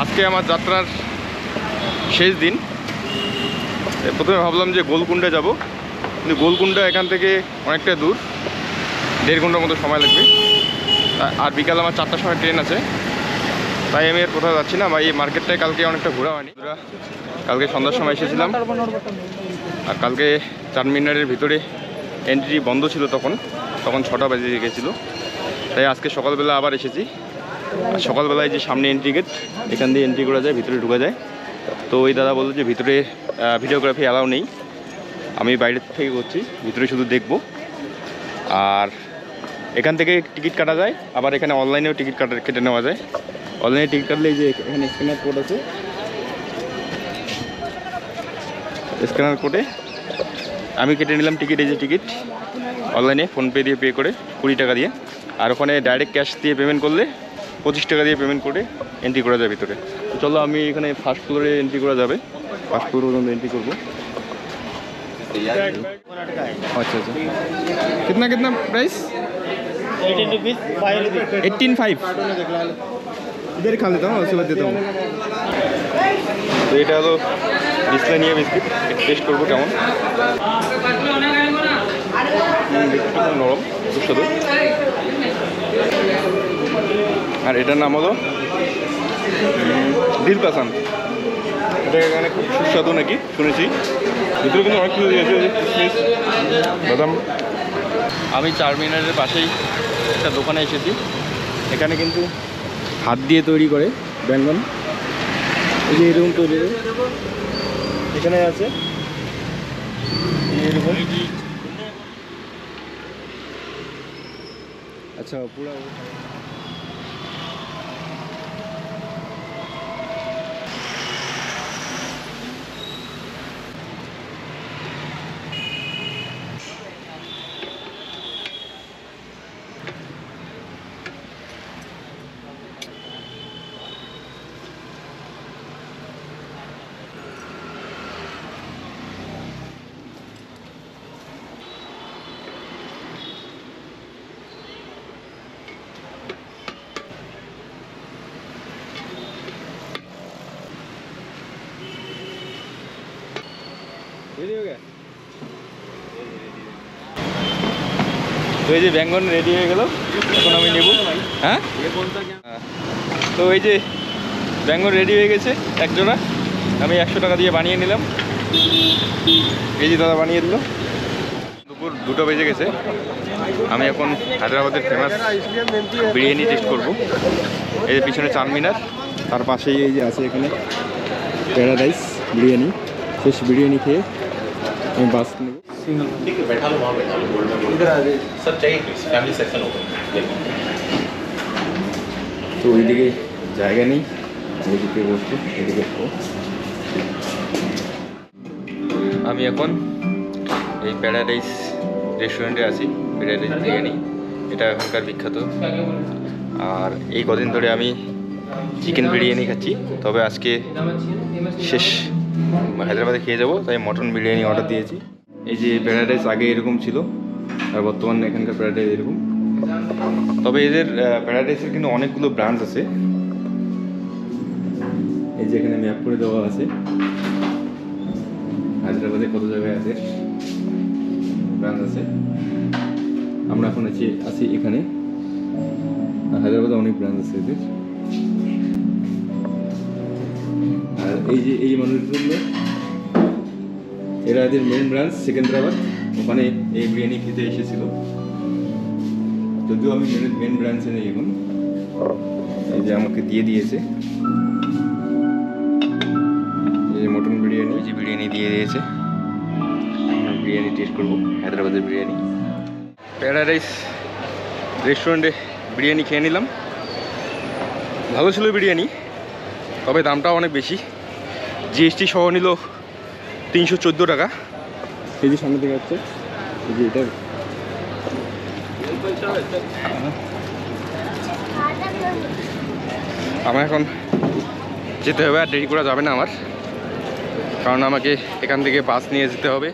আজকে আমার যাত্রার শেষ দিন। প্রথমে ভাবলাম যে গোলকুণ্ডে যাব, কিন্তু গোলকুণ্ডা এখান থেকে অনেকটা দূর, 1.5 ঘন্টার মতো সময় লাগবে। আর বিকাল আমার 4টার সময় ট্রেন আছে, তাই আমি আর কোথাও যাচ্ছি না। বা এই মার্কেটটায় কালকে অনেকটা ঘোরা হয়নি। কালকে সন্ধ্যার সময় এসেছিলাম, আর কালকে চারমিনারের ভিতরে এন্ট্রি বন্ধ ছিল, তখন 6টা বেজে গেছিলো। তাই আজকে সকালবেলা আবার এসেছি। আর সকালবেলায় যে সামনে এন্ট্রি গেট, এখান দিয়ে এন্ট্রি করা যায়, ভিতরে ঢোকা যায়। তো ওই দাদা বললো যে ভিতরে ভিডিওগ্রাফি অ্যালাউ নেই, আমি বাইরের থেকে করছি, ভিতরে শুধু দেখব। আর এখান থেকে টিকিট কাটা যায়, আবার এখানে অনলাইনেও টিকিট কেটে নেওয়া যায়। অনলাইনে টিকিট কাটলে এই যে এখানে স্ক্যানার কোড আছে, স্ক্যানার কোডে আমি কেটে নিলাম টিকিট। এই যে টিকিট অনলাইনে ফোনপে দিয়ে পে করে 20 টাকা দিয়ে, আর ওখানে ডাইরেক্ট ক্যাশ দিয়ে পেমেন্ট করলে 25 টাকা দিয়ে পেমেন্ট করে এন্ট্রি করা যায় ভিতরে। তো চলো, আমি এখানে ফার্স্ট ফ্লোরে এন্ট্রি করা যাবে, ফার্স্ট ফ্লোর পর্যন্ত এন্ট্রি করবো। अच्छा अच्छा, कितना कितना प्राइस? 18.5। इधर खा लेता हूँ, उसके बाद देता हूँ। तो এটা হলো বিসলানিয়া বিস্কিট, টেস্ট করবো কেমন। বিস্কিটটা খুব নরম, সুস্বাদু। আর এটার নাম হলো দিল পাসান। এটা এখানে খুব সুস্বাদু নাকি শুনেছি। ভিতরে কিন্তু অনেক কিছু দিয়েছে, কিশমিশ, বাদাম। আমি চারমিনারের পাশেই একটা দোকানে এসেছি। এখানে কিন্তু হাত দিয়ে তৈরি করে ব্যঞ্জন, এই যে এরকম তৈরি এখানে আছে এরকম। আচ্ছা, পুরো রেডি হয়ে গেছে। তো এই যে ব্যঞ্জন রেডি হয়ে গেল, এখন আমি নেব। হ্যাঁ, তো এই যে ব্যঞ্জন রেডি হয়ে গেছে এক জোড়া, আমি 100 টাকা দিয়ে বানিয়ে নিলাম। এই যে দাদা বানিয়ে দিল। দুপুর 2টা বেজে গেছে, আমি এখন হায়দ্রাবাদের ফেমাস বিরিয়ানি টেস্ট করব। এই যে পিছনে চারমিনার, তার পাশেই এই যে আছে এখানে প্যারাডাইস বিরিয়ানি। শেষ বিরিয়ানি খেয়ে আমি বাস নেব। তো ওইদিকে জায়গা নেই, ওইদিকে বসবো, এদিকে আমি এখন এই প্যারাডাইস রেস্টুরেন্টে আছি। প্যারাডাইস বিরিয়ানি এটা এখানকার বিখ্যাত। আর এই কদিন ধরে আমি চিকেন বিরিয়ানি খাচ্ছি, তবে আজকে শেষ হায়দ্রাবাদে খেয়ে যাবো, তাই মটন বিরিয়ানি অর্ডার দিয়েছি। এই যে প্যারাডাইস আগে এরকম ছিল, আর বর্তমানে এখানকার প্যারাডাইস এরকম। তবে এদের প্যারাডাইসের কিন্তু অনেকগুলো ব্রাঞ্চ আছে। এই যে এখানে ম্যাপ করে দেওয়া আছে হায়দ্রাবাদে কত জায়গায় আছে ব্রাঞ্চ আছে। আমরা এখন আছি এখানে, হায়দ্রাবাদে অনেক ব্রাঞ্চ আছে এদের। আর এই মানুষগুলো, এরা এদের মেন ব্রাঞ্চ সেকেন্দ্রাবাদ, ওখানে এই বিরিয়ানি খেতে এসেছিল। যদিও আমি মেন ব্রাঞ্চে নেই এখন। এই যে আমাকে দিয়ে দিয়েছে এই যে মটন বিরিয়ানি, এই যে বিরিয়ানি দিয়ে দিয়েছে। বিরিয়ানি টেস্ট করবো, হায়দ্রাবাদের বিরিয়ানি। প্যারাডাইস রেস্টুরেন্টে বিরিয়ানি খেয়ে নিলাম, ভালো ছিল বিরিয়ানি, তবে দামটাও অনেক বেশি। জিএসটি সহ নিল 314 টাকা। এই যে সামনে থেকে যাচ্ছে, এই যে এটা আমার এখন যেতে হবে, আর দেরি করা যাবে না আমার, কারণ আমাকে এখান থেকে বাস নিয়ে যেতে হবে।